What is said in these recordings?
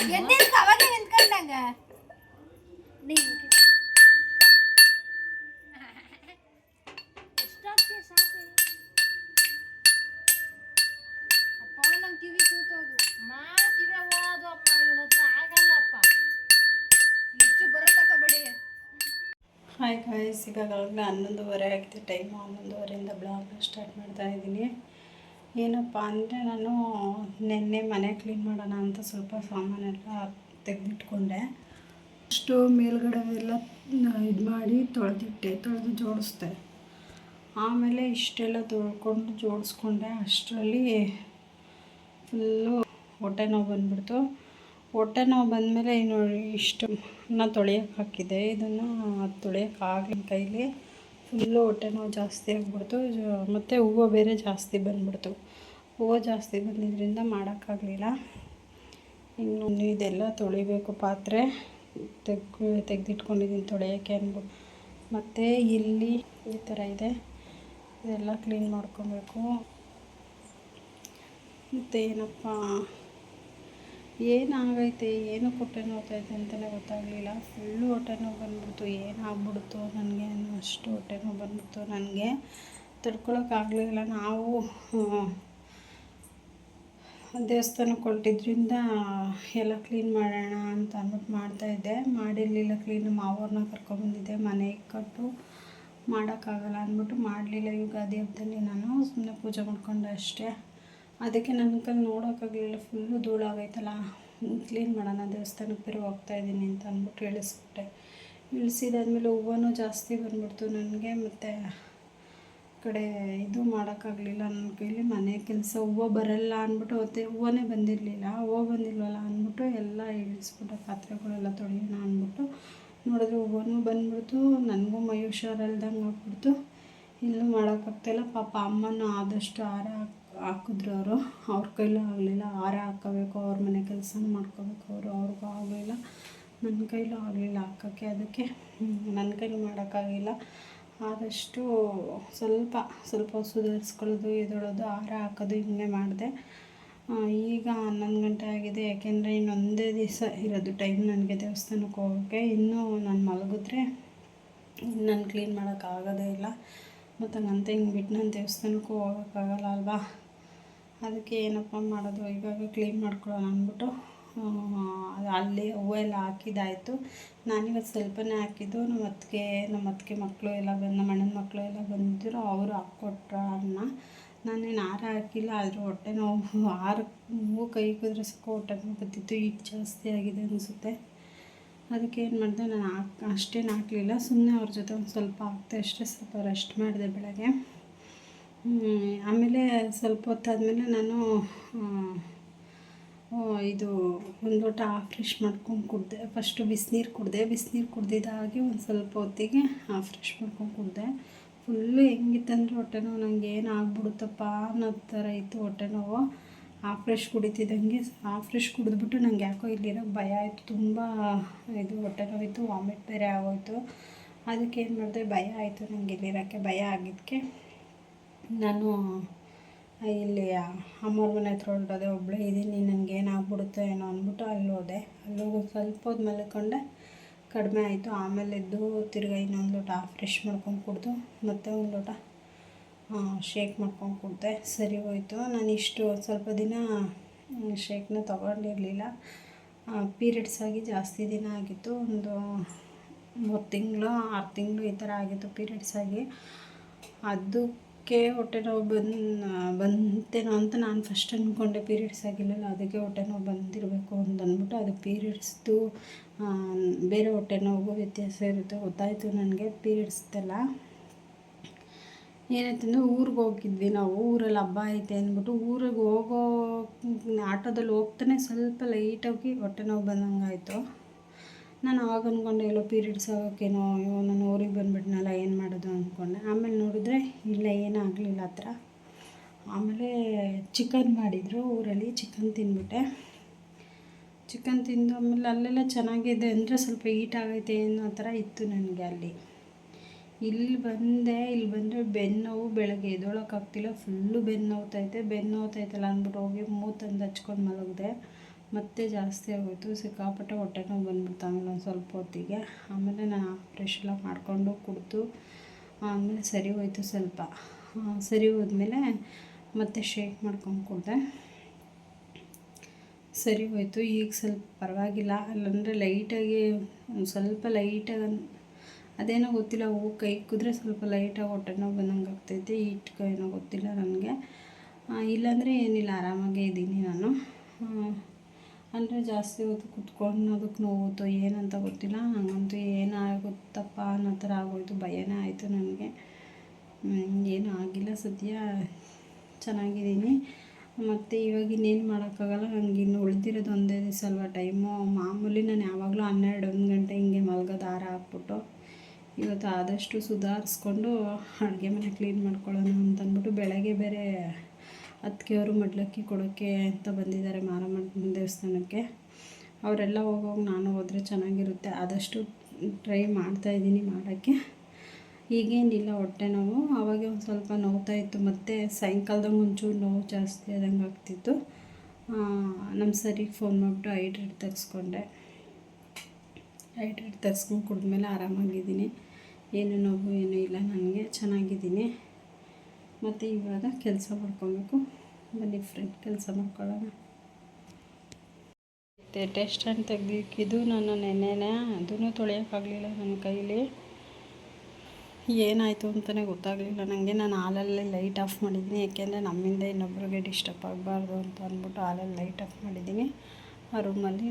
ಎದ್ದಿದ್ಕ ಅವಾಗೆ ನಿಂತ್ಕೊಂಡಂಗ ಎಷ್ಟಾಗ್ತಿ ಸಾಕು ಅಪ್ಪ ನಮ್ಮ ಕಿವಿ ಕೂತೋದು ಕಿವಿ ಹೋದು ಅಪ್ಪ ಇವನ ಹತ್ರ ಆಗಲ್ಲಪ್ಪ ಹೆಚ್ಚು ಬರತಕ್ಕ ಬಡಿ. ಹಾಯ್ ಗಾಯ್ಸ್, ಈಗಾಗಲೇ 11:30 ಆಗಿದೆ. ಟೈಮು 11:30 ಬ್ಲಾಗ್ನ ಸ್ಟಾರ್ಟ್ ಮಾಡ್ತಾ ಇದ್ದೀನಿ. ಏನಪ್ಪ ಅಂದರೆ ನಾನು ನಿನ್ನೆ ಮನೆ ಕ್ಲೀನ್ ಮಾಡೋಣ ಅಂತ ಸ್ವಲ್ಪ ಸಾಮಾನೆಲ್ಲ ತೆಗೆದಿಟ್ಕೊಂಡೆ. ಅಷ್ಟು ಮೇಲ್ಗಡೆ ಎಲ್ಲ ಇದು ಮಾಡಿ ತೊಳೆದು ಜೋಡಿಸ್ದೆ. ಆಮೇಲೆ ಇಷ್ಟೆಲ್ಲ ತೊಳ್ಕೊಂಡು ಜೋಡಿಸ್ಕೊಂಡೆ. ಅಷ್ಟರಲ್ಲಿ ಫುಲ್ಲು ಹೊಟ್ಟೆ ನೋವು ಬಂದುಬಿಡ್ತು. ಹೊಟ್ಟೆ ನೋವು ಬಂದಮೇಲೆ ನೋಡಿ ಇಷ್ಟನ್ನು ತೊಳೆಯೋಕೆ ಹಾಕಿದ್ದೆ. ಇದನ್ನು ತೊಳೆಯೋಕ್ಕಾಗಲಿಲ್ಲ ಕೈಲಿ. ಫುಲ್ಲು ಹೊಟ್ಟೆ ನೋವು ಜಾಸ್ತಿ ಆಗಿಬಿಡ್ತು. ಮತ್ತು ಹೂವು ಬೇರೆ ಜಾಸ್ತಿ ಬಂದುಬಿಡ್ತು. ಹೂವು ಜಾಸ್ತಿ ಬಂದಿದ್ದರಿಂದ ಮಾಡೋಕ್ಕಾಗಲಿಲ್ಲ. ಇನ್ನು ಇದೆಲ್ಲ ತೊಳಿಬೇಕು, ಪಾತ್ರೆ ತೆಗೆದಿಟ್ಕೊಂಡಿದ್ದೀನಿ ತೊಳೆಯೋಕ್ಕೆ ಅಂದ್ಬಿಟ್ಟು. ಮತ್ತು ಇಲ್ಲಿ ಈ ಥರ ಇದೆ, ಇದೆಲ್ಲ ಕ್ಲೀನ್ ಮಾಡ್ಕೊಬೇಕು. ಮತ್ತು ಏನಪ್ಪ ಏನಾಗೈತೆ, ಏನು ಹೊಟ್ಟೆ ನೋವ್ತೈತೆ ಅಂತಲೇ ಗೊತ್ತಾಗಲಿಲ್ಲ. ಫುಲ್ಲು ಹೊಟ್ಟೆ ನೋವು ಬಂದ್ಬಿಡ್ತು. ಏನಾಗ್ಬಿಡ್ತು ನನಗೆ ಅಷ್ಟು ಹೊಟ್ಟೆ ನೋವು ಬಂದ್ಬಿಡ್ತು. ನನಗೆ ತಡ್ಕೊಳಕ್ಕಾಗಲಿಲ್ಲ. ನಾವು ದೇವಸ್ಥಾನಕ್ಕೆ ಹೊರಟಿದ್ರಿಂದ ಎಲ್ಲ ಕ್ಲೀನ್ ಮಾಡೋಣ ಅಂತ ಅಂದ್ಬಿಟ್ಟು ಮಾಡ್ತಾಯಿದ್ದೆ. ಮಾಡಿರಲಿಲ್ಲ ಕ್ಲೀನು. ಮಾವವ್ರನ್ನ ಕರ್ಕೊಬಂದಿದ್ದೆ. ಮನೆಗೆ ಕಟ್ಟು ಮಾಡೋಕ್ಕಾಗಲ್ಲ ಅಂದ್ಬಿಟ್ಟು ಮಾಡಲಿಲ್ಲ. ಯುಗಾದಿ ಹಬ್ಬದಲ್ಲಿ ನಾನು ಸುಮ್ಮನೆ ಪೂಜೆ ಮಾಡ್ಕೊಂಡೆ ಅಷ್ಟೇ. ಅದಕ್ಕೆ ನನ್ನ ಕೈಲಿ ನೋಡೋಕ್ಕಾಗಲಿಲ್ಲ. ಫುಲ್ಲು ಧೂಳಾಗೈತಲ್ಲ, ಕ್ಲೀನ್ ಮಾಡೋಣ ದೇವಸ್ಥಾನಕ್ಕೆ ಬೇರೆ ಹೋಗ್ತಾಯಿದ್ದೀನಿ ಅಂತ ಅಂದ್ಬಿಟ್ಟು ಇಳಿಸ್ಬಿಟ್ಟೆ. ಇಳಿಸಿದಾದ್ಮೇಲೆ ಹೂವು ಜಾಸ್ತಿ ಬಂದ್ಬಿಡ್ತು ನನಗೆ. ಮತ್ತು ಕಡೆ ಇದು ಮಾಡೋಕ್ಕಾಗಲಿಲ್ಲ ನನ್ನ ಕೈಲಿ. ಮನೆ ಕೆಲಸ ಹೂವು ಬರಲ್ಲ ಅಂದ್ಬಿಟ್ಟು ಹೂವೇ ಬಂದಿರಲಿಲ್ಲ. ಹೂವು ಬಂದಿಲ್ವಲ್ಲ ಅಂದ್ಬಿಟ್ಟು ಎಲ್ಲ ಇಳಿಸ್ಬಿಟ್ಟೆ. ಪಾತ್ರೆಗಳೆಲ್ಲ ತೊಳೆಯೋಣ ಅಂದ್ಬಿಟ್ಟು ನೋಡಿದ್ರೆ ಹೂವು ಬಂದ್ಬಿಡ್ತು. ನನಗೂ ಮೈ ಹುಷಾರಿಲ್ದಂಗೆ ಆಗ್ಬಿಡ್ತು. ಇನ್ನೂ ಮಾಡೋಕ್ಕಾಗ್ತಾಯಿಲ್ಲ. ಪಾಪ ಅಮ್ಮನೂ ಆದಷ್ಟು ಹಾಕಿದ್ರು ಅವ್ರ ಕೈಲೂ ಆಗಲಿಲ್ಲ. ಹಾರ ಹಾಕ್ಕೋಬೇಕು, ಅವ್ರ ಮನೆ ಕೆಲಸನೂ ಮಾಡ್ಕೋಬೇಕು. ಅವ್ರಿಗೂ ಆಗಲಿಲ್ಲ, ನನ್ನ ಕೈಲೂ ಆಗಲಿಲ್ಲ ಹಾಕೋಕ್ಕೆ. ಅದಕ್ಕೆ ನನ್ನ ಕೈಲೂ ಮಾಡೋಕ್ಕಾಗಿಲ್ಲ. ಆದಷ್ಟು ಸ್ವಲ್ಪ ಸುಧಾರಿಸ್ಕೊಳ್ಳೋದು, ಎದೊಳೋದು, ಹಾರ ಹಾಕೋದು ಹಿಂಗೆ ಮಾಡಿದೆ. ಈಗ 11 ಗಂಟೆ ಆಗಿದೆ. ಯಾಕೆಂದರೆ ಇನ್ನೊಂದೇ ದಿವಸ ಇರೋದು ಟೈಮ್ ನನಗೆ ದೇವಸ್ಥಾನಕ್ಕೆ ಹೋಗೋಕ್ಕೆ. ಇನ್ನೂ ನಾನು ಮಲಗಿದ್ರೆ ನಾನು ಕ್ಲೀನ್ ಮಾಡೋಕ್ಕಾಗೋದೇ ಇಲ್ಲ. ಮತ್ತು ಹಂಗಂತ ಹಿಂಗೆ ಬಿಟ್ಟು ನಾನು ದೇವಸ್ಥಾನಕ್ಕೂ ಹೋಗೋಕ್ಕಾಗಲ್ಲ ಅಲ್ವಾ. ಅದಕ್ಕೆ ಏನಪ್ಪ ಮಾಡೋದು, ಇವಾಗ ಕ್ಲೀನ್ ಮಾಡ್ಕೊಳ್ಳೋಣ ಅಂದ್ಬಿಟ್ಟು ಅಲ್ಲಿ ಹೂವು ಎಲ್ಲ ಹಾಕಿದ್ದಾಯಿತು. ನಾನಿವತ್ತು ಸ್ವಲ್ಪನೇ ಹಾಕಿದ್ದು. ನಮ್ಮ ಅತ್ತಿಗೆ ಮಕ್ಕಳು ಎಲ್ಲ ನಮ್ಮ ಅಣ್ಣನ ಮಕ್ಕಳು ಎಲ್ಲ ಬಂದಿದ್ದರು. ಅವರು ಹಾಕ್ಕೊಟ್ರು ಅನ್ನ. ನಾನೇನು ಹಾರ ಹಾಕಿಲ್ಲ. ಆದರೂ ಹೊಟ್ಟೆ ನೋವು ಹೂವು ಕೈ ಕುದ್ರೆ ಸಾಕು ಹೊಟ್ಟೆ ನೋವು ಬರ್ತಿತ್ತು. ಈಗ ಜಾಸ್ತಿ ಆಗಿದೆ ಅನಿಸುತ್ತೆ. ಅದಕ್ಕೆ ಏನು ಮಾಡಿದೆ, ನಾನು ಅಷ್ಟೇನು ಹಾಕಲಿಲ್ಲ. ಸುಮ್ಮನೆ ಅವ್ರ ಜೊತೆ ಒಂದು ಸ್ವಲ್ಪ ಹಾಕ್ತೆ ಅಷ್ಟೇ. ಸ್ವಲ್ಪ ರೆಸ್ಟ್ ಮಾಡಿದೆ ಬೆಳಗ್ಗೆ. ಆಮೇಲೆ ಸ್ವಲ್ಪ ಹೊತ್ತಾದಮೇಲೆ ನಾನು ಇದು ಒಂದು ಲೋಟ ಫ್ರೆಶ್ ಮಾಡ್ಕೊಂಡು ಕುಡಿದೆ. ಫಸ್ಟು ಬಿಸಿನೀರು ಕುಡ್ದಿದ್ದಾಗಿ ಒಂದು ಸ್ವಲ್ಪ ಹೊತ್ತಿಗೆ ಫ್ರೆಶ್ ಮಾಡ್ಕೊಂಡು ಕುಡಿದೆ. ಫುಲ್ಲು ಹೆಂಗಿತ್ತಂದ್ರೆ ಹೊಟ್ಟೆ ನೋವು ನನಗೆ ಏನು ಆಗ್ಬಿಡುತ್ತಪ್ಪ ಅನ್ನೋ ಥರ ಇತ್ತು ಹೊಟ್ಟೆ ನೋವು. ಫ್ರೆಶ್ ಕುಡಿತಿದ್ದಂಗೆ ಫ್ರೆಶ್ ಕುಡಿದ್ಬಿಟ್ಟು ನನಗೆ ಯಾಕೋ ಇಲ್ಲಿರೋಕ್ಕೆ ಭಯ ಆಯಿತು. ತುಂಬ ಇದು ಹೊಟ್ಟೆ ನೋವಿತ್ತು, ವಾಮಿಟ್ ಬೇರೆ ಆಗೋಯಿತು. ಅದಕ್ಕೆ ಏನು ಮಾಡಿದೆ, ಭಯ ಆಯಿತು ನನಗೆ ಇಲ್ಲಿರೋಕ್ಕೆ. ಭಯ ಆಗಿದ್ದಕ್ಕೆ ನಾನು ಇಲ್ಲಿ ಅಮ್ಮವ್ರ ಮನೆ ಹತ್ರ ಹೊರಟೋದೆ. ಒಬ್ಬಳೇ ಇದ್ದೀನಿ, ನನಗೇನಾಗ್ಬಿಡುತ್ತೋ ಏನೋ ಅಂದ್ಬಿಟ್ಟು ಅಲ್ಲಿ ಹೋದೆ. ಅಲ್ಲೋಗಿ ಸ್ವಲ್ಪ ಹೊತ್ತು ಮಲ್ಕೊಂಡೆ, ಕಡಿಮೆ ಆಯಿತು. ಆಮೇಲೆ ಎದ್ದು ತಿರ್ಗಿ ಇನ್ನೊಂದು ಲೋಟ ಫ್ರೆಶ್ ಮಾಡ್ಕೊಂಡು ಕುಡಿದು ಮತ್ತು ಒಂದು ಲೋಟ ಶೇಕ್ ಮಾಡ್ಕೊಂಡು ಕುಡಿದೆ. ಸರಿ ಹೋಯಿತು. ನಾನು ಸ್ವಲ್ಪ ದಿನ ಶೇಕ್ನ ತೊಗೊಂಡಿರಲಿಲ್ಲ. ಪೀರಿಯಡ್ಸ್ ಆಗಿ ಜಾಸ್ತಿ ದಿನ ಆಗಿತ್ತು. ಒಂದು 3 ತಿಂಗಳು 6 ತಿಂಗಳು ಈ ಥರ ಆಗಿತ್ತು ಪೀರಿಯಡ್ಸ್ ಆಗಿ. ಅದಕ್ಕೆ ಹೊಟ್ಟೆ ನೋವು ಬಂತೇನೋ ಅಂತ ನಾನು ಫಸ್ಟ್ ಅಂದ್ಕೊಂಡೆ. ಪೀರಿಯಡ್ಸ್ ಆಗಿಲ್ಲಲ್ಲ, ಅದಕ್ಕೆ ಹೊಟ್ಟೆ ನೋವು ಬಂದಿರಬೇಕು ಅಂತ ಅಂದ್ಬಿಟ್ಟು. ಅದು ಪೀರಿಯಡ್ಸ್ದು ಬೇರೆ ಹೊಟ್ಟೆ ನೋವು ವ್ಯತ್ಯಾಸ ಇರುತ್ತೆ. ಗೊತ್ತಾಯಿತು ನನಗೆ ಪೀರಿಯಡ್ಸ್ದೆಲ್ಲ. ಏನಾಯ್ತಂದರೆ ಊರಿಗೆ ಹೋಗಿದ್ವಿ ನಾವು. ಊರಲ್ಲಿ ಹಬ್ಬ ಐತೆ ಅಂದ್ಬಿಟ್ಟು ಊರಿಗೆ ಆಟೋದಲ್ಲಿ ಹೋಗ್ತಾನೆ ಸ್ವಲ್ಪ ಲೈಟಾಗಿ ಹೊಟ್ಟೆ ನೋವು ಬಂದಂಗೆ ಆಯಿತು. ನಾನು ಅವಾಗ ಅಂದ್ಕೊಂಡೆ ಎಲ್ಲೋ ಪೀರಿಯಡ್ಸ್ ಆಗೋಕ್ಕೇನೋ, ನಾನು ಊರಿಗೆ ಬಂದುಬಿಟ್ನಲ್ಲ, ಏನು ಮಾಡೋದು ಅಂದ್ಕೊಂಡೆ. ಆಮೇಲೆ ನೋಡಿದ್ರೆ ಇಲ್ಲ, ಏನೂ ಆಗಲಿಲ್ಲ ಆ ಥರ. ಆಮೇಲೆ ಚಿಕನ್ ಮಾಡಿದರು ಊರಲ್ಲಿ. ಚಿಕನ್ ತಿಂದ್ಬಿಟ್ಟೆ. ಚಿಕನ್ ತಿಂದು ಆಮೇಲೆ ಅಲ್ಲೆಲ್ಲ ಚೆನ್ನಾಗಿದೆ ಅಂದರೆ ಸ್ವಲ್ಪ ಹೀಟ್ ಆಗೈತೆ ಅನ್ನೋ ಥರ ಇತ್ತು ನನಗೆ ಅಲ್ಲಿ. ಇಲ್ಲಿ ಬಂದರೆ ಬೆನ್ನೋವು. ಬೆಳಗ್ಗೆ ಎದ್ದೊಳಕ್ಕಾಗ್ತಿಲ್ಲ. ಫುಲ್ಲು ಬೆನ್ನು ನೋವ್ತೈತಲ್ಲ ಅಂದ್ಬಿಟ್ಟು ಹೋಗಿ ತಂದು ಹಚ್ಕೊಂಡು ಮಲಗಿದೆ. ಮತ್ತೆ ಜಾಸ್ತಿ ಆಗೋಯ್ತು, ಸಿಕ್ಕಾಪಟ್ಟೆ ಹೊಟ್ಟೆ ನೋವು ಬಂದ್ಬಿಡ್ತು ಆಮೇಲೆ ಒಂದು ಸ್ವಲ್ಪ ಹೊತ್ತಿಗೆ. ಆಮೇಲೆ ನಾನು ಫ್ರೆಶ್ ಎಲ್ಲ ಮಾಡಿಕೊಂಡು ಕುಡಿದು ಆಮೇಲೆ ಸರಿ ಹೋಯ್ತು ಸ್ವಲ್ಪ. ಸರಿ ಹೋದ್ಮೇಲೆ ಮತ್ತೆ ಶೇಕ್ ಮಾಡ್ಕೊಂಡು ಕುಡಿದೆ, ಸರಿ ಹೋಯ್ತು. ಈಗ ಸ್ವಲ್ಪ ಪರವಾಗಿಲ್ಲ, ಅಲ್ಲಂದರೆ ಲೈಟಾಗಿ ಒಂದು ಸ್ವಲ್ಪ ಲೈಟಾಗಿ ಅದೇನೋ ಗೊತ್ತಿಲ್ಲ, ಹೂವು ಕೈ ಕುದ್ರೆ ಸ್ವಲ್ಪ ಲೈಟಾಗಿ ಹೊಟ್ಟೆ ನೋವು ಬಂದಂಗೆ ಆಗ್ತೈತೆ, ಹಿಟ್ಟು ಏನೋ ಗೊತ್ತಿಲ್ಲ ನನಗೆ. ಇಲ್ಲಾಂದರೆ ಏನಿಲ್ಲ, ಆರಾಮಾಗೇ ಇದ್ದೀನಿ ನಾನು. ಅಂದರೆ ಜಾಸ್ತಿ ಹೊತ್ತು ಕುತ್ಕೊಂಡು ಅದಕ್ಕೆ ನೋವುತ್ತೋ ಏನಂತ ಗೊತ್ತಿಲ್ಲ, ನನಗಂತೂ ಏನಾಗುತ್ತಪ್ಪ ಅನ್ನೋ ಥರ ಆಗೋಯ್ತು, ಭಯನೇ ಆಯಿತು ನನಗೆ. ಏನೂ ಆಗಿಲ್ಲ, ಸದ್ಯ ಚೆನ್ನಾಗಿದ್ದೀನಿ. ಮತ್ತು ಇವಾಗ ಇನ್ನೇನು ಮಾಡೋಕ್ಕಾಗಲ್ಲ, ನನಗೆ ಇನ್ನು ಉಳಿದಿರೋದು ಒಂದೇ ದಿವಸ ಅಲ್ವಾ ಟೈಮು. ಮಾಮೂಲಿ ನಾನು ಯಾವಾಗಲೂ 12-1 ಗಂಟೆ ಹಿಂಗೆ ಮಲ್ಗೋದು ಹಾರ ಹಾಕ್ಬಿಟ್ಟು. ಇವತ್ತು ಆದಷ್ಟು ಸುಧಾರಿಸ್ಕೊಂಡು ಅಡುಗೆ ಮನೆ ಕ್ಲೀನ್ ಮಾಡ್ಕೊಳ್ಳೋಣ ಅಂತಂದ್ಬಿಟ್ಟು. ಬೆಳಗ್ಗೆ ಬೇರೆ ಅತ್ತಿಗೆಯವರು ಮಡ್ಲಕ್ಕಿ ಕೊಡೋಕ್ಕೆ ಅಂತ ಬಂದಿದ್ದಾರೆ ಮಾರಮ್ಮನ ದೇವಸ್ಥಾನಕ್ಕೆ. ಅವರೆಲ್ಲ ಹೋಗೋವಾಗ ನಾನು ಹೋದರೆ ಚೆನ್ನಾಗಿರುತ್ತೆ, ಆದಷ್ಟು ಟ್ರೈ ಮಾಡ್ತಾಯಿದ್ದೀನಿ ಮಾಡೋಕ್ಕೆ. ಈಗೇನಿಲ್ಲ ಹೊಟ್ಟೆ ನೋವು, ಆವಾಗ ಒಂದು ಸ್ವಲ್ಪ ನೋವ್ತಾ ಇತ್ತು, ಮತ್ತು ಸಾಯಂಕಾಲದಾಗ ಒಂಚೂರು ನೋವು ಜಾಸ್ತಿ ಆದಂಗೆ ಆಗ್ತಿತ್ತು. ನಮ್ಮ ಸರಿಗೆ ಫೋನ್ ಮಾಡಿಬಿಟ್ಟು ಹೈಡ್ರೇಟ್ ತೆಗೆಸ್ಕೊಂಡೆ. ಹೈಡ್ರೇಟ್ ತೆಗೆಸ್ಕೊಂಡು ಕುಡಿದ್ಮೇಲೆ ಆರಾಮಾಗಿದ್ದೀನಿ, ಏನು ನೋವು ಏನೂ ಇಲ್ಲ, ನನಗೆ ಚೆನ್ನಾಗಿದ್ದೀನಿ. ಮತ್ತು ಇವಾಗ ಕೆಲಸ ಮಾಡ್ಕೊಬೇಕು. ಬನ್ನಿ ಫ್ರೆಂಡ್, ಕೆಲಸ ಮಾಡ್ಕೊಳ್ಳೋಣ. ಮತ್ತು ಟೆಸ್ಟ್ ಹ್ಯಾಂಡ್ ತೆಗ್ದಿಕ್ಕಿದ್ದು ನಾನು ನೆನ್ನೆನೇ, ಅದೂ ತೊಳೆಯೋಕ್ಕಾಗಲಿಲ್ಲ ನನ್ನ ಕೈಲಿ. ಏನಾಯಿತು ಅಂತಲೇ ಗೊತ್ತಾಗಲಿಲ್ಲ ನನಗೆ. ನಾನು ಹಾಲಲ್ಲೇ ಲೈಟ್ ಆಫ್ ಮಾಡಿದ್ದೀನಿ, ಏಕೆಂದರೆ ನಮ್ಮಿಂದ ಇನ್ನೊಬ್ರಿಗೆ ಡಿಸ್ಟರ್ಬ್ ಆಗಬಾರ್ದು ಅಂತ ಅಂದ್ಬಿಟ್ಟು ಹಾಲಲ್ಲಿ ಲೈಟ್ ಆಫ್ ಮಾಡಿದ್ದೀನಿ. ಆ ರೂಮಲ್ಲಿ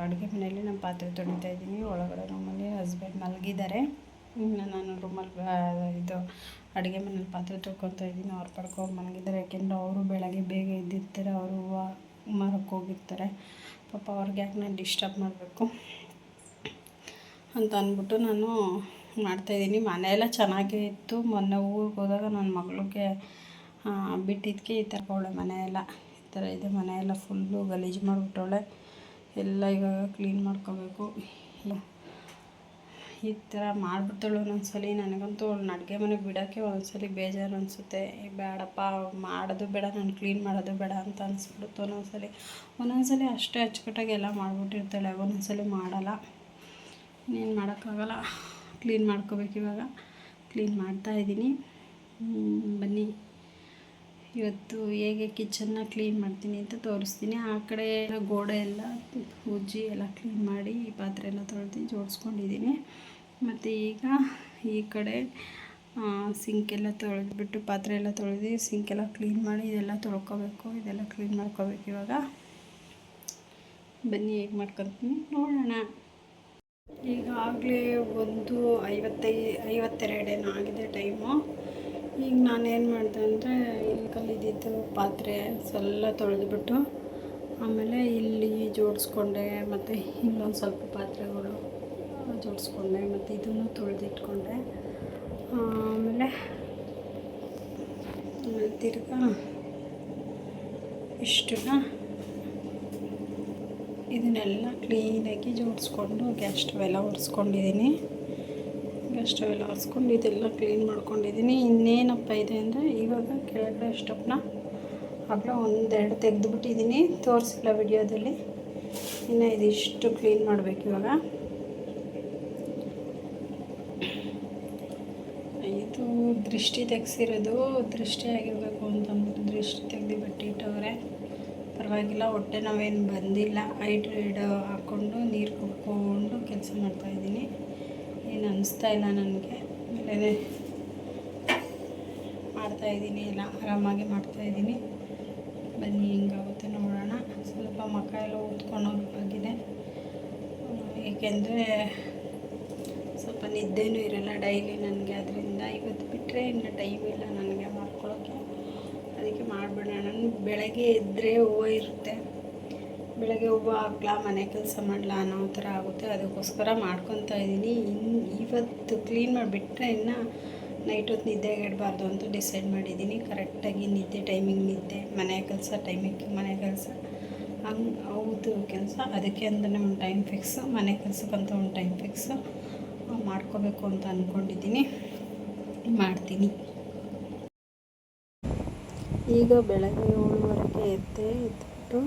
ಅಡುಗೆ ಮನೆಯಲ್ಲಿ ನಾನು ಪಾತ್ರೆ ತೊಳಿತಾಯಿದ್ದೀನಿ. ಒಳಗಡೆ ರೂಮಲ್ಲಿ ಹಸ್ಬೆಂಡ್ ಮಲಗಿದ್ದಾರೆ, ನಾನು ರೂಮಲ್ಲಿ ಇದು ಅಡುಗೆ ಮನೇಲಿ ಪಾತ್ರೆ ತೊಳ್ಕೊತಾ ಇದ್ದೀನಿ. ಅವ್ರು ಪಡ್ಕೊಂಡು ಮಲಗಿದ್ದಾರೆ, ಯಾಕೆಂದರೆ ಅವರು ಬೆಳಗ್ಗೆ ಬೇಗ ಎದ್ದಿರ್ತಾರೆ, ಅವರು ಮಾರಕ್ಕೆ ಹೋಗಿರ್ತಾರೆ. ಪಾಪ ಅವ್ರಿಗೆ ಯಾಕೆ ನಾನು ಡಿಸ್ಟರ್ಬ್ ಮಾಡಬೇಕು ಅಂತ ಅಂದ್ಬಿಟ್ಟು ನಾನು ಮಾಡ್ತಾಯಿದ್ದೀನಿ. ಮನೆಯೆಲ್ಲ ಚೆನ್ನಾಗೇ ಇತ್ತು. ಮೊನ್ನೆ ಊರಿಗೆ ಹೋದಾಗ ನನ್ನ ಮಗಳಿಗೆ ಬಿಟ್ಟಿದ್ದಕ್ಕೆ ಈ ಥರ ಅವಳೆ ಮನೆಯೆಲ್ಲ ಈ ಥರ ಇದೆ. ಮನೆಯೆಲ್ಲ ಫುಲ್ಲು ಗಲೀಜು ಮಾಡಿಬಿಟ್ಟವಳೆ. ಎಲ್ಲ ಇವಾಗ ಕ್ಲೀನ್ ಮಾಡ್ಕೋಬೇಕು. ಈ ಥರ ಮಾಡಿಬಿಡ್ತಾಳೆ ಒಂದೊಂದ್ಸಲಿ. ನನಗಂತೂ ಅವ್ಳನ್ನ ಅಡುಗೆ ಮನೆಗೆ ಬಿಡೋಕ್ಕೆ ಒಂದೊಂದ್ಸಲಿ ಬೇಜಾರು ಅನಿಸುತ್ತೆ. ಬೇಡಪ್ಪ, ಮಾಡೋದು ಬೇಡ, ನಾನು ಕ್ಲೀನ್ ಮಾಡೋದು ಬೇಡ ಅಂತ ಅನಿಸ್ಬಿಡುತ್ತೆ ಒಂದೊಂದ್ಸಲಿ ಅಷ್ಟೇ ಅಚ್ಚುಕಟ್ಟಾಗಿ ಎಲ್ಲ ಮಾಡಿಬಿಟ್ಟಿರ್ತಾಳೆ, ಒಂದೊಂದ್ಸಲಿ ಮಾಡಲ್ಲ. ಇನ್ನೇನು ಮಾಡೋಕ್ಕಾಗಲ್ಲ, ಕ್ಲೀನ್ ಮಾಡ್ಕೋಬೇಕು. ಇವಾಗ ಕ್ಲೀನ್ ಮಾಡ್ತಾಯಿದ್ದೀನಿ. ಬನ್ನಿ ಇವತ್ತು ಹೇಗೆ ಕಿಚನ್ನ ಕ್ಲೀನ್ ಮಾಡ್ತೀನಿ ಅಂತ ತೋರಿಸ್ತೀನಿ. ಆ ಕಡೆ ಎಲ್ಲ ಗೋಡೆ ಎಲ್ಲ ಉಜ್ಜಿ ಎಲ್ಲ ಕ್ಲೀನ್ ಮಾಡಿ ಈ ಪಾತ್ರೆ ಎಲ್ಲ ತೊಳೆದು ಜೋಡಿಸ್ಕೊಂಡಿದ್ದೀನಿ. ಮತ್ತು ಈಗ ಈ ಕಡೆ ಸಿಂಕೆಲ್ಲ ತೊಳೆದ್ಬಿಟ್ಟು ಪಾತ್ರೆ ಎಲ್ಲ ತೊಳೆದು ಸಿಂಕೆಲ್ಲ ಕ್ಲೀನ್ ಮಾಡಿ ಇದೆಲ್ಲ ತೊಳ್ಕೊಬೇಕು, ಇದೆಲ್ಲ ಕ್ಲೀನ್ ಮಾಡ್ಕೋಬೇಕು. ಇವಾಗ ಬನ್ನಿ ಹೇಗೆ ಮಾಡ್ಕೊತೀನಿ ನೋಡೋಣ. ಈಗಾಗಲೇ 1:52 ಆಗಿದೆ ಟೈಮು. ಈಗ ನಾನೇನು ಮಾಡಿದೆ ಅಂದರೆ, ಇಲ್ಲಿ ಕಲ್ಲಿದ್ದಿದ್ದು ಪಾತ್ರೆ ಎಲ್ಲ ತೊಳೆದ್ಬಿಟ್ಟು ಆಮೇಲೆ ಇಲ್ಲಿ ಜೋಡಿಸ್ಕೊಂಡೆ, ಮತ್ತು ಇಲ್ಲೊಂದು ಸ್ವಲ್ಪ ಪಾತ್ರೆಗಳು ಜೋಡಿಸ್ಕೊಂಡೆ, ಮತ್ತು ಇದನ್ನು ತೊಳೆದಿಟ್ಕೊಂಡೆ. ಆಮೇಲೆ ತಿರ್ಗಾ ಇಷ್ಟನ್ನ ಇದನ್ನೆಲ್ಲ ಕ್ಲೀನಾಗಿ ಜೋಡಿಸ್ಕೊಂಡು ಗ್ಯಾಸ್ ಸ್ಟವ್ ಎಲ್ಲ ಒರೆಸ್ಕೊಂಡಿದ್ದೀನಿ. ಗ್ಯಾಸ್ ಸ್ಟವ್ ಎಲ್ಲ ಒರೆಸ್ಕೊಂಡು ಇದೆಲ್ಲ ಕ್ಲೀನ್ ಮಾಡ್ಕೊಂಡಿದ್ದೀನಿ. ಇನ್ನೇನಪ್ಪ ಇದೆ ಅಂದರೆ, ಇವಾಗ ಕೆಳಗಡೆ ಸ್ಟವ್ನ ಆಗಲೇ 1-2 ತೆಗೆದುಬಿಟ್ಟಿದ್ದೀನಿ, ತೋರಿಸಿಲ್ಲ ವಿಡಿಯೋದಲ್ಲಿ. ಇನ್ನು ಇದಿಷ್ಟು ಕ್ಲೀನ್ ಮಾಡಬೇಕು ಇವಾಗ. ಇದು ದೃಷ್ಟಿ ತೆಗೆಸಿರೋದು, ದೃಷ್ಟಿ ಆಗಿರಬೇಕು ಅಂತಂದ್ಬಿಟ್ಟು ದೃಷ್ಟಿ ತೆಗೆದು ಬಿಟ್ಟಿಟ್ಟವ್ರೆ. ಪರವಾಗಿಲ್ಲ, ಹೊಟ್ಟೆ ನೋವೇನು ಬಂದಿಲ್ಲ. ಹೈಡ್ರೇಟ್ ಹಾಕ್ಕೊಂಡು ನೀರು ಕುಡ್ಕೊಂಡು ಕೆಲಸ ಮಾಡ್ತಾಯಿದ್ದೀನಿ. ಏನು ಅನ್ನಿಸ್ತಾ ಇಲ್ಲ ನನಗೆ. ಆಮೇಲೆ ಮಾಡ್ತಾಯಿದ್ದೀನಿ, ಎಲ್ಲ ಆರಾಮಾಗಿ ಮಾಡ್ತಾಯಿದ್ದೀನಿ. ಬನ್ನಿ ಹೆಂಗಾಗುತ್ತೆ ನೋಡೋಣ. ಸ್ವಲ್ಪ ಮುಖ ಎಲ್ಲ ಊದ್ಕೊಂಡೋಗಿದೆ, ಏಕೆಂದರೆ ಸ್ವಲ್ಪ ನಿದ್ದೆನೂ ಇರಲ್ಲ ಡೈಲಿ ನನಗೆ. ಅದರಿಂದ ಇವತ್ತು ಬಿಟ್ಟರೆ ಇನ್ನು ಟೈಮ್ ಇಲ್ಲ ನನಗೆ ಮಾಡ್ಕೊಳ್ಳೋಕ್ಕೆ, ಅದಕ್ಕೆ ಮಾಡಿಬಿಡೋಣ. ನಾನು ಬೆಳಗ್ಗೆ ಎದ್ದರೆ ಹೂವು ಇರುತ್ತೆ, ಬೆಳಗ್ಗೆ ಹೂವು ಹಾಕ್ಲಾ, ಮನೆ ಕೆಲಸ ಮಾಡಲಾ ಅನ್ನೋ ಥರ ಆಗುತ್ತೆ. ಅದಕ್ಕೋಸ್ಕರ ಮಾಡ್ಕೊತಾ ಇದ್ದೀನಿ. ಇವತ್ತು ಕ್ಲೀನ್ ಮಾಡಿಬಿಟ್ರೆ ಇನ್ನು ನೈಟ್ ಹೊತ್ತು ನಿದ್ದೆಗೆ ಇಡಬಾರ್ದು ಅಂತ ಡಿಸೈಡ್ ಮಾಡಿದ್ದೀನಿ. ಕರೆಕ್ಟಾಗಿ ನಿದ್ದೆ ಟೈಮಿಂಗ್ ನಿದ್ದೆ, ಮನೆ ಕೆಲಸ ಟೈಮಿಗೆ ಮನೆ ಕೆಲಸ, ಹಂಗೆ ಹೌದು ಕೆಲಸ. ಅದಕ್ಕೆ ಅಂತಲೇ ಒಂದು ಟೈಮ್ ಫಿಕ್ಸು, ಮನೆ ಕೆಲಸಕ್ಕಂತ ಒಂದು ಟೈಮ್ ಫಿಕ್ಸು ಮಾಡ್ಕೋಬೇಕು ಅಂತ ಅಂದ್ಕೊಂಡಿದ್ದೀನಿ, ಮಾಡ್ತೀನಿ. ಈಗ ಬೆಳಗ್ಗೆ 7:30 ಎದ್ಬಿಟ್ಟು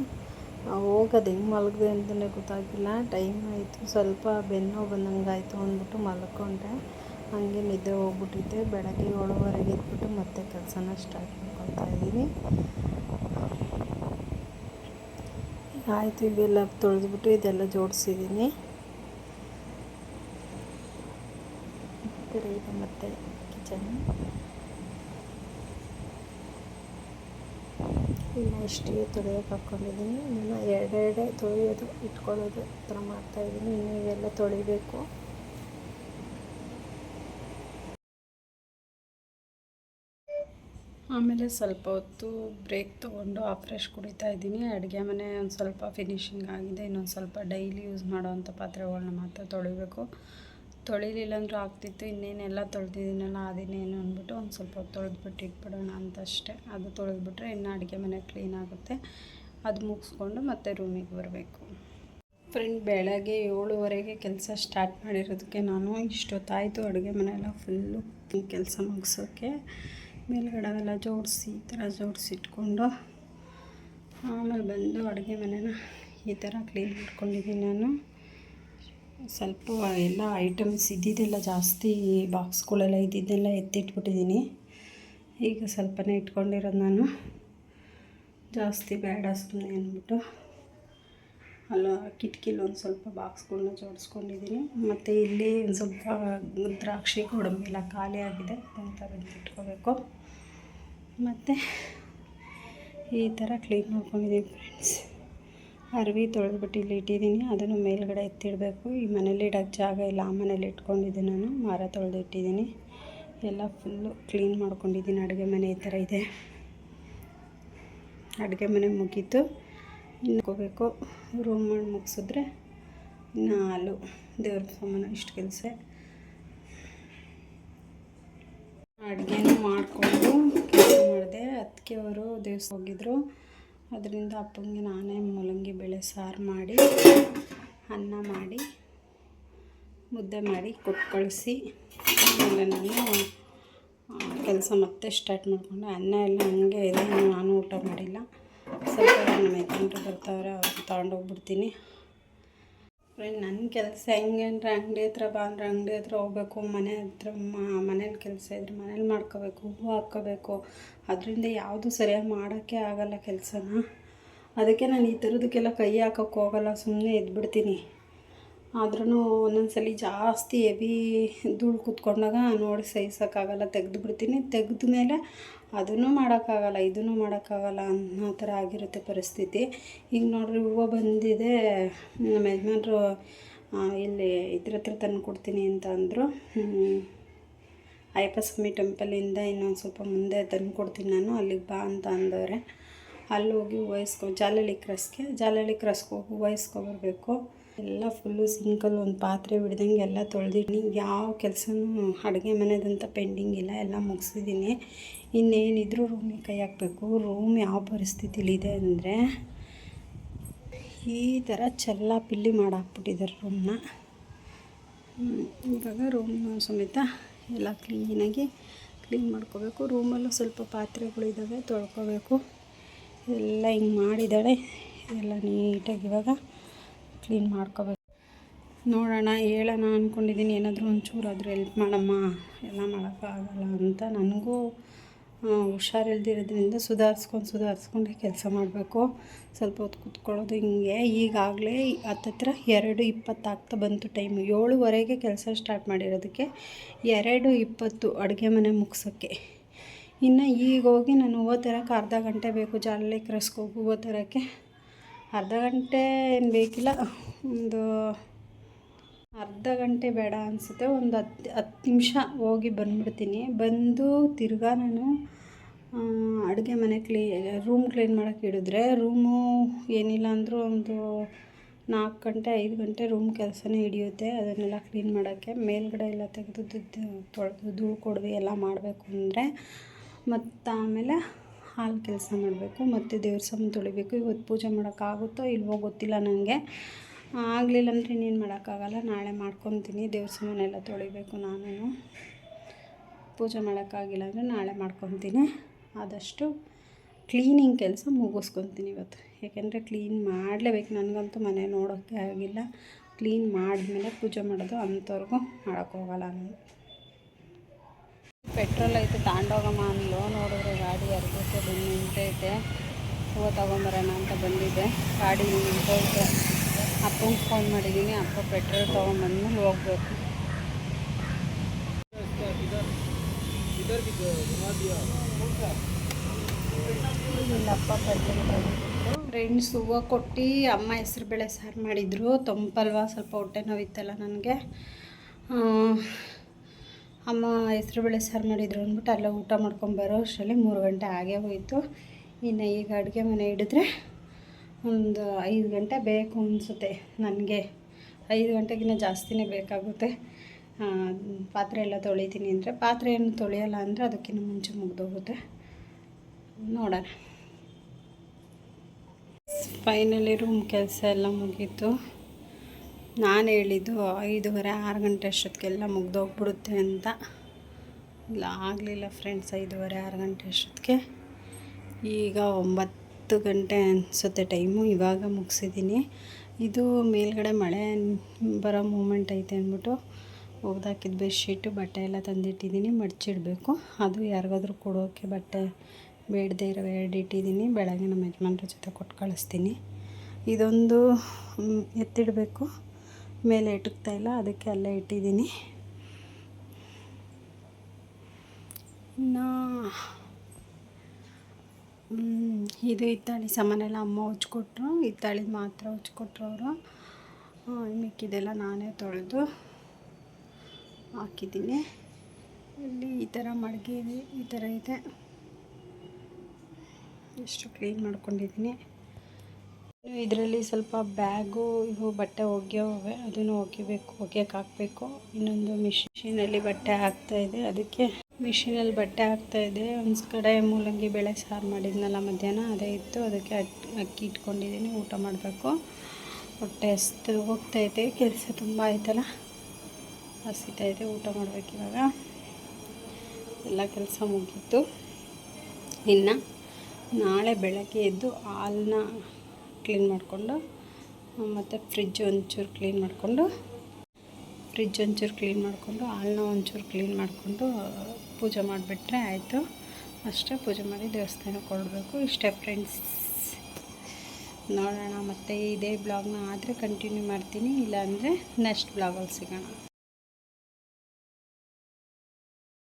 ಹೋಗೋದು ಹೆಂಗೆ ಮಲಗಿದೆ ಅಂತಲೇ ಗೊತ್ತಾಗಿಲ್ಲ. ಟೈಮ್ ಆಯಿತು, ಸ್ವಲ್ಪ ಬೆನ್ನು ಬಂದಂಗೆ ಆಯಿತು ಅಂದ್ಬಿಟ್ಟು ಮಲ್ಕೊಂಡೆ. ಹಾಗೆ ನಿದ್ದೆ ಹೋಗ್ಬಿಟ್ಟಿದ್ದೆ. ಬೆಳಗ್ಗೆ 7:30 ಎದ್ಬಿಟ್ಟು ಮತ್ತೆ ಕೆಲಸನ ಸ್ಟಾರ್ಟ್ ಮಾಡ್ಕೊತಾ ಇದ್ದೀನಿ. ಆಯಿತು, ಇವೆಲ್ಲ ತೊಳೆದ್ಬಿಟ್ಟು ಇದೆಲ್ಲ ಜೋಡಿಸಿದ್ದೀನಿ. ಇದೆ ಮತ್ತು ಕಿಚನ್ ಇನ್ನು ಅಷ್ಟೇ ತೊಳೆಯೋಕೆ ಹಾಕ್ಕೊಂಡಿದ್ದೀನಿ. ಇನ್ನು ಎರಡೆರಡೆ ತೊಳೆಯೋದು ಇಟ್ಕೊಳ್ಳೋದು ಈ ಥರ ಮಾಡ್ತಾಯಿದ್ದೀನಿ. ಇನ್ನು ಇವೆಲ್ಲ ತೊಳಿಬೇಕು. ಆಮೇಲೆ ಸ್ವಲ್ಪ ಹೊತ್ತು ಬ್ರೇಕ್ ತೊಗೊಂಡು ಫ್ರೆಶ್ ಕುಡಿತಾ ಇದ್ದೀನಿ. ಅಡುಗೆ ಮನೆ ಒಂದು ಸ್ವಲ್ಪ ಫಿನಿಶಿಂಗ್ ಆಗಿದೆ. ಇನ್ನೊಂದು ಸ್ವಲ್ಪ ಡೈಲಿ ಯೂಸ್ ಮಾಡೋವಂಥ ಪಾತ್ರೆಗಳನ್ನ ಮಾತ್ರ ತೊಳಿಬೇಕು. ತೊಳಿಲಿಲ್ಲ ಅಂದರೂ ಆಗ್ತಿತ್ತು. ಇನ್ನೇನೆಲ್ಲ ತೊಳೆದಿದ್ದೀನಲ್ಲ ಅದೇನೇನು ಅಂದ್ಬಿಟ್ಟು ಒಂದು ಸ್ವಲ್ಪ ಹೊತ್ತು ತೊಳೆದ್ಬಿಟ್ಟು ಇಟ್ಬಿಡೋಣ ಅಂತ ಅಷ್ಟೇ. ಅದು ತೊಳೆದ್ಬಿಟ್ರೆ ಇನ್ನು ಅಡುಗೆ ಮನೆ ಕ್ಲೀನ್ ಆಗುತ್ತೆ. ಅದು ಮುಗಿಸ್ಕೊಂಡು ಮತ್ತೆ ರೂಮಿಗೆ ಬರಬೇಕು. ಫ್ರೆಂಡ್, ಬೆಳಗ್ಗೆ 7:30 ಕೆಲಸ ಸ್ಟಾರ್ಟ್ ಮಾಡಿರೋದಕ್ಕೆ ನಾನು ಇಷ್ಟೊತ್ತಾಯಿತು ಅಡುಗೆ ಮನೆಯೆಲ್ಲ ಫುಲ್ಲು ಕೆಲಸ ಮುಗಿಸೋಕ್ಕೆ. ಮೇಲ್ಗಡೆ ಎಲ್ಲ ಜೋಡಿಸಿ ಈ ಥರ ಜೋಡಿಸಿಟ್ಕೊಂಡು ಆಮೇಲೆ ಬಂದು ಅಡುಗೆ ಮನೆನ ಈ ಥರ ಕ್ಲೀನ್ ಮಾಡ್ಕೊಂಡಿದ್ದೀನಿ. ನಾನು ಸ್ವಲ್ಪ ಎಲ್ಲ ಐಟಮ್ಸ್ ಇದ್ದಿದ್ದೆಲ್ಲ ಜಾಸ್ತಿ ಬಾಕ್ಸ್ಗಳೆಲ್ಲ ಇದ್ದಿದ್ದೆಲ್ಲ ಎತ್ತಿಟ್ಬಿಟ್ಟಿದ್ದೀನಿ. ಈಗ ಸ್ವಲ್ಪನೇ ಇಟ್ಕೊಂಡಿರೋದು ನಾನು, ಜಾಸ್ತಿ ಬೇಡ ಸುಮ್ಮನೆ ಅಂದ್ಬಿಟ್ಟು ಅಲ್ಲ ಕಿಟಕಿಲಿ ಒಂದು ಸ್ವಲ್ಪ ಬಾಕ್ಸ್ಗಳನ್ನ ಜೋಡಿಸ್ಕೊಂಡಿದ್ದೀನಿ. ಮತ್ತು ಇಲ್ಲಿ ಒಂದು ಸ್ವಲ್ಪ ದ್ರಾಕ್ಷಿ ಗೋಡಂಬಿ ಎಲ್ಲ ಖಾಲಿ ಆಗಿದೆ, ಅದನ್ನು ಇಟ್ಕೋಬೇಕು. ಮತ್ತು ಈ ಥರ ಕ್ಲೀನ್ ಮಾಡ್ಕೊಂಡಿದ್ದೀನಿ ಫ್ರೆಂಡ್ಸ್. ಅರ್ವಿ ತೊಳೆದ್ಬಿಟ್ಟು ಇಲ್ಲಿ ಇಟ್ಟಿದ್ದೀನಿ, ಅದನ್ನು ಮೇಲ್ಗಡೆ ಎತ್ತಿಡಬೇಕು. ಈ ಮನೇಲಿ ಇಡೋಕ್ಕೆ ಜಾಗ ಇಲ್ಲ, ಆ ಮನೇಲಿ ಇಟ್ಕೊಂಡಿದ್ದೀನಿ ನಾನು. ಮರ ತೊಳೆದು ಇಟ್ಟಿದ್ದೀನಿ. ಎಲ್ಲ ಫುಲ್ಲು ಕ್ಲೀನ್ ಮಾಡ್ಕೊಂಡಿದ್ದೀನಿ. ಅಡುಗೆ ಮನೆ ಈ ಥರ ಇದೆ. ಅಡುಗೆ ಮನೆ ಮುಗೀತು, ಇನ್ನು ಹೋಗಬೇಕು. ರೂಮ್ ಮಾಡಿ ಮುಗಿಸಿದ್ರೆ ಇನ್ನು ಹಾಲು ದೇವ್ರ ಸಾಮಾನು ಇಷ್ಟು ಕೆಲಸ. ಅಡುಗೆನೂ ಮಾಡಿಕೊಂಡು ಕೆಲಸ ಮಾಡಿದೆ. ಅದಕ್ಕೆ ಅವರು ದೇವಸ್ಥಾನ ಹೋಗಿದ್ರು. ಅದರಿಂದ ಅಪ್ಪನಿಗೆ ನಾನೇ ಮೂಲಂಗಿ ಬೇಳೆ ಸಾರು ಮಾಡಿ, ಅನ್ನ ಮಾಡಿ, ಮುದ್ದೆ ಮಾಡಿ ಕೊಟ್ಟು ಕಳಿಸಿ ಆಮೇಲೆ ನಾನು ಕೆಲಸ ಮತ್ತೆ ಸ್ಟಾರ್ಟ್ ಮಾಡಿಕೊಂಡೆ. ಅನ್ನ ಎಲ್ಲ ಹಂಗೆ ಇದೆ, ನಾನು ಊಟ ಮಾಡಿಲ್ಲ. ಸ್ವಲ್ಪ ನಮ್ಮ ಯಜಮಾನ್ರು ಬರ್ತಾವ್ರೆ, ಅವ್ರಿಗೆ ತೊಗೊಂಡೋಗ್ಬಿಡ್ತೀನಿ. ಫ್ರೆಂಡ್, ನನ್ನ ಕೆಲಸ ಹೆಂಗೆ ಅಂದರೆ ಅಂಗಡಿ ಹತ್ರ ಬಂದರೆ ಅಂಗಡಿ ಹತ್ರ ಹೋಗ್ಬೇಕು, ಮನೆ ಹತ್ರ ಮನೇಲಿ ಕೆಲಸ ಇದ್ದರೆ ಮನೇಲಿ ಮಾಡ್ಕೋಬೇಕು, ಹೂವು ಹಾಕ್ಕೋಬೇಕು. ಅದರಿಂದ ಯಾವುದು ಸರಿಯಾಗಿ ಮಾಡೋಕ್ಕೆ ಆಗೋಲ್ಲ ಕೆಲಸನ. ಅದಕ್ಕೆ ನಾನು ಈ ಥರದಕ್ಕೆಲ್ಲ ಕೈ ಹಾಕೋಕ್ಕೆ ಹೋಗಲ್ಲ, ಸುಮ್ಮನೆ ಎದ್ಬಿಡ್ತೀನಿ. ಆದ್ರೂ ಒಂದೊಂದ್ಸಲ ಜಾಸ್ತಿ ಹೆವಿ ಧೂಳು ಕೂತ್ಕೊಂಡಾಗ ನೋಡಿ ಸಹಿಸೋಕ್ಕಾಗಲ್ಲ, ತೆಗೆದುಬಿಡ್ತೀನಿ. ತೆಗೆದ ಮೇಲೆ ಅದನ್ನು ಮಾಡೋಕ್ಕಾಗಲ್ಲ, ಇದನ್ನು ಮಾಡೋಕ್ಕಾಗಲ್ಲ ಅನ್ನೋ ಥರ ಆಗಿರುತ್ತೆ ಪರಿಸ್ಥಿತಿ. ಈಗ ನೋಡ್ರಿ, ಹೂವು ಬಂದಿದೆ. ನಮ್ಮ ಯಜಮಾನ್ರು ಇಲ್ಲಿ ಇದ್ರ ಹತ್ರ ತಂದು ಕೊಡ್ತೀನಿ ಅಂತ ಅಂದರು. ಅಯ್ಯಪ್ಪ ಸ್ವಾಮಿ ಟೆಂಪಲಿಂದ ಇನ್ನೊಂದು ಸ್ವಲ್ಪ ಮುಂದೆ ತಂದು ಕೊಡ್ತೀನಿ ನಾನು, ಅಲ್ಲಿಗೆ ಬಾ ಅಂತ ಅಂದವ್ರೆ. ಅಲ್ಲಿ ಹೋಗಿ ಜಾಲಹಳ್ಳಿ ಕ್ರಾಸ್ಗೆ ಹೋಗಿ ಹೂವೈಸ್ಕೊಬರ್ಬೇಕು. ಎಲ್ಲ ಫುಲ್ಲು ಸಿಂಕಲ್ಲಿ ಒಂದು ಪಾತ್ರೆ ಬಿಡ್ದಂಗೆ ಎಲ್ಲ ತೊಳೆದಿದ್ದೀನಿ. ಯಾವ ಕೆಲಸನೂ ಅಡುಗೆ ಮನೆದಂತ ಪೆಂಡಿಂಗ್ ಇಲ್ಲ, ಎಲ್ಲ ಮುಗಿಸಿದ್ದೀನಿ. ಇನ್ನೇನಿದ್ರು ರೂಮಿಗೆ ಕೈ ಹಾಕಬೇಕು. ರೂಮ್ ಯಾವ ಪರಿಸ್ಥಿತಿಲಿದೆ ಅಂದರೆ ಈ ಥರ ಚೆಲ್ಲಾಪಿಲ್ಲಿ ಮಾಡಾಕ್ಬಿಟ್ಟಿದ್ದಾರೆ ರೂಮ್ನ. ಇವಾಗ ರೂಮ್ನ ಸಮೇತ ಎಲ್ಲ ಕ್ಲೀನಾಗಿ ಕ್ಲೀನ್ ಮಾಡ್ಕೋಬೇಕು. ರೂಮಲ್ಲೂ ಸ್ವಲ್ಪ ಪಾತ್ರೆಗಳಿದ್ದಾವೆ, ತೊಳ್ಕೊಬೇಕು. ಎಲ್ಲ ಹಿಂಗೆ ಮಾಡಿದ್ದಾಳೆ, ಎಲ್ಲ ನೀಟಾಗಿ ಇವಾಗ ಕ್ಲೀನ್ ಮಾಡ್ಕೋಬೇಕು. ನೋಡೋಣ, ಹೇಳೋಣ ಅಂದ್ಕೊಂಡಿದ್ದೀನಿ, ಏನಾದರೂ ಒಂಚೂರಾದರೂ ಹೆಲ್ಪ್ ಮಾಡಮ್ಮ, ಎಲ್ಲ ಮಾಡೋಕ್ಕಾಗಲ್ಲ ಅಂತ. ನನಗೂ ಹುಷಾರಿಲ್ದಿರೋದ್ರಿಂದ ಸುಧಾರಿಸ್ಕೊಂಡೆ ಕೆಲಸ ಮಾಡಬೇಕು. ಸ್ವಲ್ಪ ಹೊತ್ತು ಕೂತ್ಕೊಳ್ಳೋದು ಹಿಂಗೆ. ಈಗಾಗಲೇ ಹತ್ತತ್ರ 2:20 ಆಗ್ತಾ ಬಂತು ಟೈಮು. 7:30 ಕೆಲಸ ಸ್ಟಾರ್ಟ್ ಮಾಡಿರೋದಕ್ಕೆ 2:20 ಅಡುಗೆ ಮನೆ ಮುಗ್ಸೋಕ್ಕೆ. ಇನ್ನು ಈಗ ಹೋಗಿ ನಾನು ಹೂವು ತರೋಕ್ಕೆ ಅರ್ಧ ಗಂಟೆ ಬೇಕು. ಜಾಲಹಳ್ಳಿ ಕ್ರಾಸ್ಗೆ ಹೋಗಿ ಹೂವು ತರೋಕ್ಕೆ ಅರ್ಧ ಗಂಟೆ ಏನು ಬೇಕಿಲ್ಲ, ಒಂದು ಅರ್ಧ ಗಂಟೆ ಬೇಡ ಅನಿಸುತ್ತೆ, ಒಂದು 10 ನಿಮಿಷ ಹೋಗಿ ಬಂದುಬಿಡ್ತೀನಿ. ಬಂದು ತಿರ್ಗಾ ನಾನು ಅಡುಗೆ ಮನೆ ರೂಮ್ ಕ್ಲೀನ್ ಮಾಡೋಕ್ಕೆ ಹಿಡಿದ್ರೆ ರೂಮು ಏನಿಲ್ಲ ಅಂದರೂ ಒಂದು 4 ಗಂಟೆ 5 ಗಂಟೆ ರೂಮ್ ಕೆಲಸನೇ ಹಿಡಿಯುತ್ತೆ. ಅದನ್ನೆಲ್ಲ ಕ್ಲೀನ್ ಮಾಡೋಕ್ಕೆ ಮೇಲ್ಗಡೆ ಎಲ್ಲ ತೆಗೆದು ತೊಳೆದು ಧೂಳು ಕೊಡವಿ ಎಲ್ಲ ಮಾಡಬೇಕು ಅಂದರೆ, ಮತ್ತು ಆಮೇಲೆ ಹಾಲು ಕೆಲಸ ಮಾಡಬೇಕು, ಮತ್ತು ದೇವ್ರ ಸಾಮಾನು ತೊಳಿಬೇಕು. ಇವತ್ತು ಪೂಜೆ ಮಾಡೋಕ್ಕಾಗುತ್ತೋ ಇಲ್ವೋ ಗೊತ್ತಿಲ್ಲ ನನಗೆ. ಆಗಲಿಲ್ಲ ಅಂದರೆ ಇನ್ನೇನು ಮಾಡೋಕ್ಕಾಗಲ್ಲ, ನಾಳೆ ಮಾಡ್ಕೊತೀನಿ. ದೇವ್ರ ಸಾಮಾನೆಲ್ಲ ತೊಳಿಬೇಕು. ನಾನು ಪೂಜೆ ಮಾಡೋಕ್ಕಾಗಿಲ್ಲ ಅಂದರೆ ನಾಳೆ ಮಾಡ್ಕೊತೀನಿ. ಆದಷ್ಟು ಕ್ಲೀನಿಂಗ್ ಕೆಲಸ ಮುಗಿಸ್ಕೊತೀನಿ ಇವತ್ತು. ಯಾಕೆಂದರೆ ಕ್ಲೀನ್ ಮಾಡಲೇಬೇಕು. ನನಗಂತೂ ಮನೆ ನೋಡೋಕ್ಕೆ ಆಗಿಲ್ಲ. ಕ್ಲೀನ್ ಮಾಡಿದ್ಮೇಲೆ ಪೂಜೆ ಮಾಡೋದು, ಅಂಥವ್ರಿಗೂ ಮಾಡೋಕ್ಕೋಗಲ್ಲ ನಾನು. ಪೆಟ್ರೋಲ್ ಐತೆ ತಗೊಂಡೋಗಮ್ಮ ಅಂದ್ಲು. ನೋಡಿದ್ರೆ ಗಾಡಿ ಅರ್ಧಕ್ಕೆ ಬಂದು ನಿಂತೈತೆ. ಹೂವು ತೊಗೊಂಬರೋಣ ಅಂತ ಬಂದಿದ್ದೆ, ಗಾಡಿ ನಿಂತೈತೆ. ಅಪ್ಪಂಗೆ ಫೋನ್ ಮಾಡಿದ್ದೀನಿ, ಅಪ್ಪ ಪೆಟ್ರೋಲ್ ತೊಗೊಂಬಂದ್ಮೇಲೆ ಹೋಗ್ಬೇಕು. ಇಲ್ಲಪ್ಪ ಪೆಟ್ರೋಲ್ ತೊಗೊಂಡಿದ್ದು. ಫ್ರೆಂಡ್ಸ್ ಹೂವು ಕೊಟ್ಟು ಅಮ್ಮ ಹೆಸ್ರುಬೇಳೆ ಸಾರು ಮಾಡಿದರು. ತಂಪಲ್ವ, ಸ್ವಲ್ಪ ಹೊಟ್ಟೆ ನೋವಿತ್ತಲ್ಲ ನನಗೆ. ಅಮ್ಮ ಹೆಸ್ರುಬೇಳೆ ಸಾರು ಮಾಡಿದ್ರು ಅಂದ್ಬಿಟ್ಟು ಅಲ್ಲೇ ಊಟ ಮಾಡ್ಕೊಂಬರೋ ಅಷ್ಟರಲ್ಲಿ 3 ಗಂಟೆ ಆಗೇ ಹೋಯಿತು. ಇನ್ನು ಈಗ ಅಡುಗೆ ಮನೆ ಹಿಡಿದ್ರೆ ಒಂದು 5 ಗಂಟೆ ಬೇಕು ಅನಿಸುತ್ತೆ ನನಗೆ. 5 ಗಂಟೆಗಿನ್ನ ಜಾಸ್ತಿನೇ ಬೇಕಾಗುತ್ತೆ. ಪಾತ್ರೆ ಎಲ್ಲ ತೊಳಿತೀನಿ ಅಂದರೆ, ಪಾತ್ರೆ ಏನು ತೊಳೆಯಲ್ಲ ಅಂದರೆ ಅದಕ್ಕಿಂತ ಮುಂಚೆ ಮುಗಿದೋಗುತ್ತೆ. ನೋಡೋಣ. ಫೈನಲಿ ರೂಮ್ ಕೆಲಸ ಎಲ್ಲ ಮುಗೀತು. ನಾನು ಹೇಳಿದ್ದು 5:30 6 ಗಂಟೆ ಅಷ್ಟೊತ್ತಿಗೆಲ್ಲ ಮುಗ್ದೋಗ್ಬಿಡುತ್ತೆ ಅಂತ. ಇಲ್ಲ, ಆಗಲಿಲ್ಲ ಫ್ರೆಂಡ್ಸ್. 5:30 6 ಗಂಟೆ ಅಷ್ಟೊತ್ತಿಗೆ. ಈಗ 9 ಗಂಟೆ ಅನಿಸುತ್ತೆ ಟೈಮು. ಇವಾಗ ಮುಗಿಸಿದ್ದೀನಿ. ಇದು ಮೇಲ್ಗಡೆ ಮಳೆ ಬರೋ ಮೂಮೆಂಟ್ ಐತೆ ಅಂದ್ಬಿಟ್ಟು ಒಗ್ದಾಕಿದ ಬೆಡ್ಶೀಟು ಬಟ್ಟೆ ಎಲ್ಲ ತಂದಿಟ್ಟಿದ್ದೀನಿ, ಮಡಚಿಡಬೇಕು. ಅದು ಯಾರಿಗಾದ್ರೂ ಕೊಡೋಕ್ಕೆ ಬಟ್ಟೆ ಬೇಡದೇ ಇರೋ 2 ಇಟ್ಟಿದ್ದೀನಿ. ಬೆಳಗ್ಗೆ ನಮ್ಮ ಯಜಮಾನ್ರ ಜೊತೆ ಕೊಟ್ಟು ಕಳಿಸ್ತೀನಿ. ಇದೊಂದು ಎತ್ತಿಡಬೇಕು, ಮೇಲೆ ಇಟಕ್ತಾ ಇಲ್ಲ, ಅದಕ್ಕೆ ಅಲ್ಲೇ ಇಟ್ಟಿದ್ದೀನಿ. ಇನ್ನು ಇದು ಹಿತ್ತಾಳಿ ಸಾಮಾನೆಲ್ಲ ಅಮ್ಮ ಉಜ್ಕೊಟ್ರು. ಹಿತ್ತಾಳಿದು ಮಾತ್ರ ಉಜ್ಕೊಟ್ರು ಅವರು. ಮಿಕ್ಕಿದೆಲ್ಲ ನಾನೇ ತೊಳೆದು ಹಾಕಿದ್ದೀನಿ. ಇಲ್ಲಿ ಈ ಥರ ಮಡಕೆ ಇದೆ, ಈ ಥರ ಇದೆ. ಎಷ್ಟು ಕ್ಲೀನ್ ಮಾಡ್ಕೊಂಡಿದ್ದೀನಿ. ಇದರಲ್ಲಿ ಸ್ವಲ್ಪ ಬ್ಯಾಗು ಇವು ಬಟ್ಟೆ ಒಗೆಯೋವೆ, ಅದನ್ನು ಒಗಿಬೇಕು, ಒಗೆಯೋಕೆ ಹಾಕಬೇಕು. ಇನ್ನೊಂದು ಮಿಷಿನಲ್ಲಿ ಬಟ್ಟೆ ಹಾಕ್ತಾಯಿದೆ, ಅದಕ್ಕೆ ಮಿಷಿನಲ್ಲಿ ಬಟ್ಟೆ ಹಾಕ್ತಾಯಿದೆ. ಒಂದು ಕಡೆ ಮೂಲಂಗಿ ಬೇಳೆ ಸಾರು ಮಾಡಿದ್ನಲ್ಲ ಮಧ್ಯಾಹ್ನ, ಅದೇ ಇತ್ತು. ಅದಕ್ಕೆ ಅಕ್ಕಿ ಇಟ್ಕೊಂಡಿದ್ದೀನಿ, ಊಟ ಮಾಡಬೇಕು. ಹೊಟ್ಟೆ ಹಸ್ತು ಹೋಗ್ತೈತೆ, ಕೆಲಸ ತುಂಬ ಆಯ್ತಲ್ಲ, ಹಸಿತೈತೆ. ಊಟ ಮಾಡಬೇಕು ಇವಾಗ. ಎಲ್ಲ ಕೆಲಸ ಮುಗೀತು. ಇನ್ನು ನಾಳೆ ಬೆಳಗ್ಗೆ ಎದ್ದು ಹಾಲನ್ನ ಕ್ಲೀನ್ ಮಾಡಿಕೊಂಡು, ಮತ್ತು ಫ್ರಿಜ್ ಒಂಚೂರು ಕ್ಲೀನ್ ಮಾಡಿಕೊಂಡು, ಹಾಲನ್ನ ಒಂಚೂರು ಕ್ಲೀನ್ ಮಾಡಿಕೊಂಡು ಪೂಜೆ ಮಾಡಿಬಿಟ್ರೆ ಆಯಿತು. ಅಷ್ಟೇ. ಪೂಜೆ ಮಾಡಿ ದೇವಸ್ಥಾನಕ್ಕೆ ಕೊಡಬೇಕು. ಇಷ್ಟೇ ಫ್ರೆಂಡ್ಸ್. ನೋಡೋಣ, ಮತ್ತು ಇದೇ ಬ್ಲಾಗ್ನ ಆದರೆ ಕಂಟಿನ್ಯೂ ಮಾಡ್ತೀನಿ, ಇಲ್ಲಾಂದರೆ ನೆಕ್ಸ್ಟ್ ಬ್ಲಾಗಲ್ಲಿ ಸಿಗೋಣ.